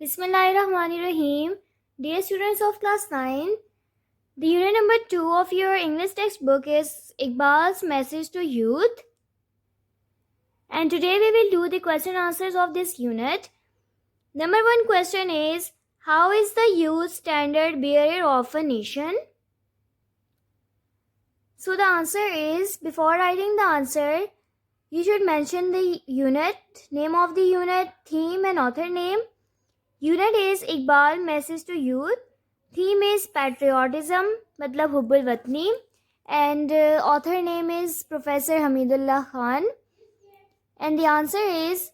Bismillahirrahmanirrahim. Dear students of class 9, the unit number 2 of your English textbook is Iqbal's Message to Youth. And today we will do the question answers of this unit. Number 1 question is, how is the youth standard bearer of a nation? So the answer is, before writing the answer, you should mention the unit, name of the unit, theme and author name. Unit is Iqbal Message to Youth. Theme is patriotism, matlab hubbul watni, and author name is Professor Hamidullah Khan. And the answer is,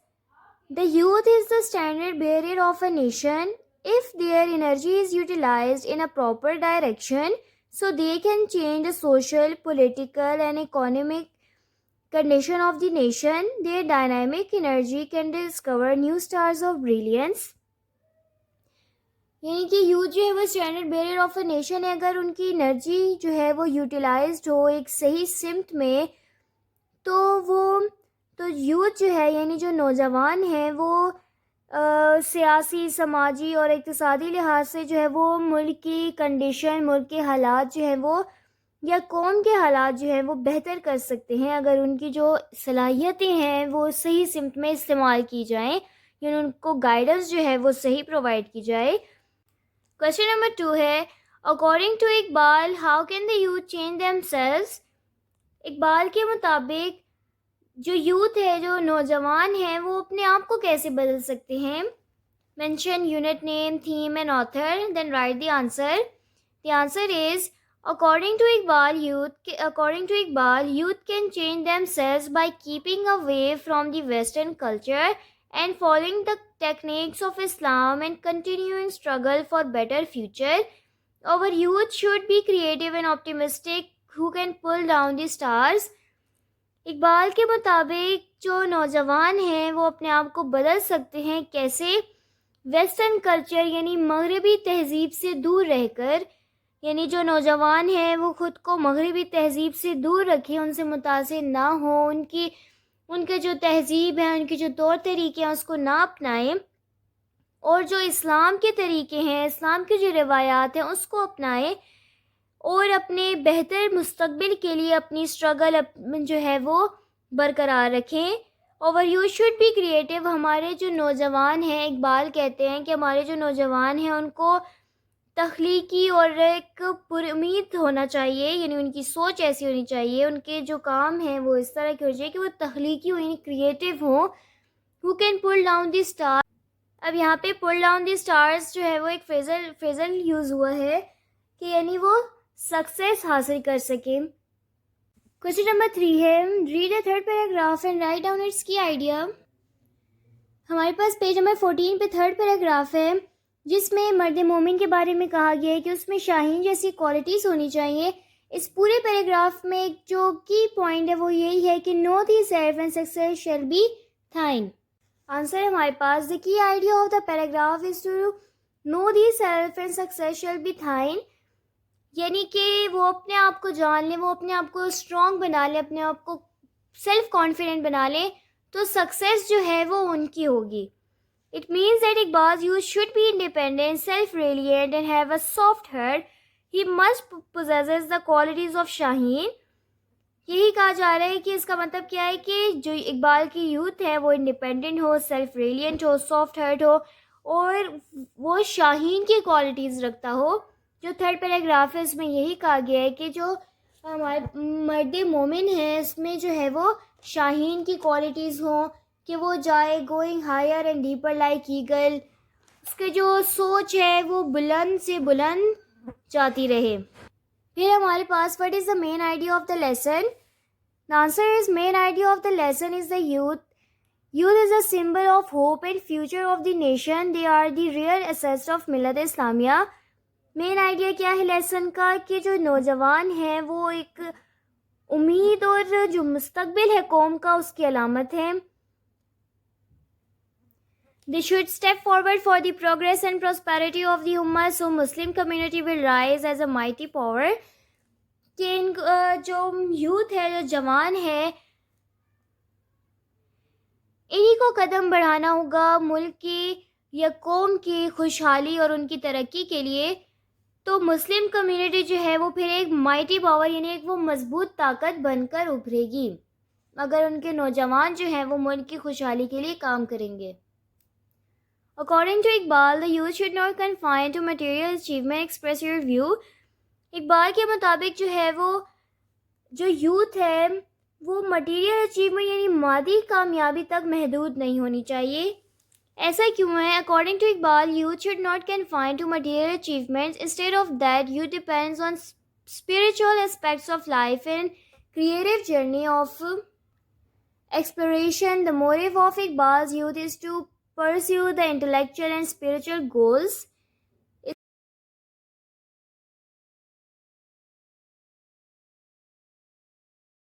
the youth is the standard bearer of a nation. If their energy is utilized in a proper direction, so they can change the social, political and economic condition of the nation, their dynamic energy can discover new stars of brilliance. یعنی کہ youth جو ہے وہ standard bearer of a nation ہے. اگر ان کی energy جو ہے وہ یوٹیلائزڈ ہو ایک صحیح سمت میں تو یوتھ جو ہے یعنی جو نوجوان ہیں وہ سیاسی، سماجی اور اقتصادی لحاظ سے جو ہے وہ ملک کی کنڈیشن، ملک کے حالات جو ہیں وہ یا قوم کے حالات جو ہیں وہ بہتر کر سکتے ہیں اگر ان کی جو صلاحیتیں ہیں وہ صحیح سمت میں استعمال کی جائیں، یعنی ان کو گائیڈنس جو ہے وہ صحیح پرووائڈ کی جائے. Question number 2 ہے, according to Iqbal how can the youth change themselves? Iqbal کے مطابق جو یوتھ ہے، جو نوجوان ہیں، وہ اپنے آپ کو کیسے بدل سکتے ہیں. Mention unit name, theme and author, then write the answer. The answer is, according to Iqbal, youth can change themselves by keeping away from the Western culture and following the techniques of Islam and continuing struggle for better future. Our youth should be creative and optimistic who can pull down the stars. Iqbal کے مطابق جو نوجوان ہیں وہ اپنے آپ کو بدل سکتے ہیں. کیسے؟ ویسٹرن کلچر یعنی مغربی تہذیب سے دور رہ کر، یعنی جو نوجوان ہیں وہ خود کو مغربی تہذیب سے دور رکھیں، ان سے متاثر نہ ہوں، ان کے جو تہذیب ہیں، ان کے جو طور طریقے ہیں اس کو نہ اپنائیں، اور جو اسلام کے طریقے ہیں، اسلام کی جو روایات ہیں اس کو اپنائیں اور اپنے بہتر مستقبل کے لیے اپنی اسٹرگل جو ہے وہ برقرار رکھیں. اور یو شوڈ بی کریٹیو. ہمارے جو نوجوان ہیں، اقبال کہتے ہیں کہ ہمارے جو نوجوان ہیں ان کو تخلیقی اور ایک پر امید ہونا چاہیے، یعنی ان کی سوچ ایسی ہونی چاہیے، ان کے جو کام ہیں وہ اس طرح کے ہو چاہیے کہ وہ تخلیقی ہوں، یعنی کریٹیو ہوں. Who can pull down the star. اب یہاں پہ پل ڈاؤن دی اسٹارز جو ہے وہ ایک فریزل یوز ہوا ہے کہ یعنی وہ سکسیس حاصل کر سکیں. کوشچن نمبر 3 ہے, read a third paragraph and write down its key idea. ہمارے پاس پیج نمبر 14 پہ تھرڈ پیراگراف ہے جس میں مرد مومن کے بارے میں کہا گیا ہے کہ اس میں شاہین جیسی کوالٹیز ہونی چاہیے. اس پورے پیراگراف میں جو کی پوائنٹ ہے وہ یہی ہے کہ know the self and success shall be thine. Answer ہے ہمارے پاس, the key idea of the paragraph is to know the self and success shall be thine. یعنی کہ وہ اپنے آپ کو جان لیں, وہ اپنے آپ کو اسٹرانگ بنا لیں, اپنے آپ کو سیلف کانفیڈنٹ بنا لیں, تو سکسیس جو ہے وہ ان کی ہوگی. It means that Iqbal's youth should be independent, self-reliant and have a soft heart. He must possesses the qualities of Shaheen. یہی کہا جا رہا ہے کہ اس کا مطلب کیا ہے کہ جو اقبال کی یوتھ ہے وہ انڈیپینڈنٹ ہو, سیلف ریلینٹ ہو, سافٹ ہارٹ ہو اور وہ شاہین کی کوالٹیز رکھتا ہو. جو تھرڈ پیراگراف ہے اس میں یہی کہا گیا ہے کہ جو ہمارے مرد مومن ہیں اس میں جو ہے وہ شاہین کی کوالٹیز ہوں, کہ وہ جائے going higher and deeper like eagle, اس کے جو سوچ ہے وہ بلند سے بلند جاتی رہے. پھر ہمارے پاس what is the main idea of the lesson? The answer is main idea of the lesson is the youth. Youth is a symbol of hope and future of the nation. They are the real assets of Millat Islamiyah. Main idea کیا ہے lesson کا, کہ جو نوجوان ہیں وہ ایک امید اور جو مستقبل ہے قوم کا اس کی علامت ہے. They should step forward for the progress and prosperity of the Ummah, so Muslim community will rise as a mighty power. کہ جو یوتھ ہے, جو جوان ہے, انہی کو قدم بڑھانا ہوگا, ملک کی یا قوم کی خوشحالی اور ان کی ترقی کے لیے، تو مسلم کمیونٹی جو ہے وہ پھر ایک مائٹی پاور یعنی ایک وہ مضبوط طاقت بن کر ابھرے گی اگر ان کے نوجوان جو ہیں وہ ملک کی خوشحالی کے لیے کام کریں گے۔ According to Iqbal, the youth should not confine to material achievement. Express your view. Iqbal کے مطابق جو ہے وہ جو یوتھ ہے وہ مٹیریل اچیومنٹ یعنی مادی کامیابی تک محدود نہیں ہونی چاہیے۔ ایسا کیوں ہے؟ According to Iqbal, youth should not confine to material achievements. Instead of that, youth depends on spiritual aspects of life and creative journey of exploration. The motive of Iqbal's youth is to pursue the intellectual and spiritual goals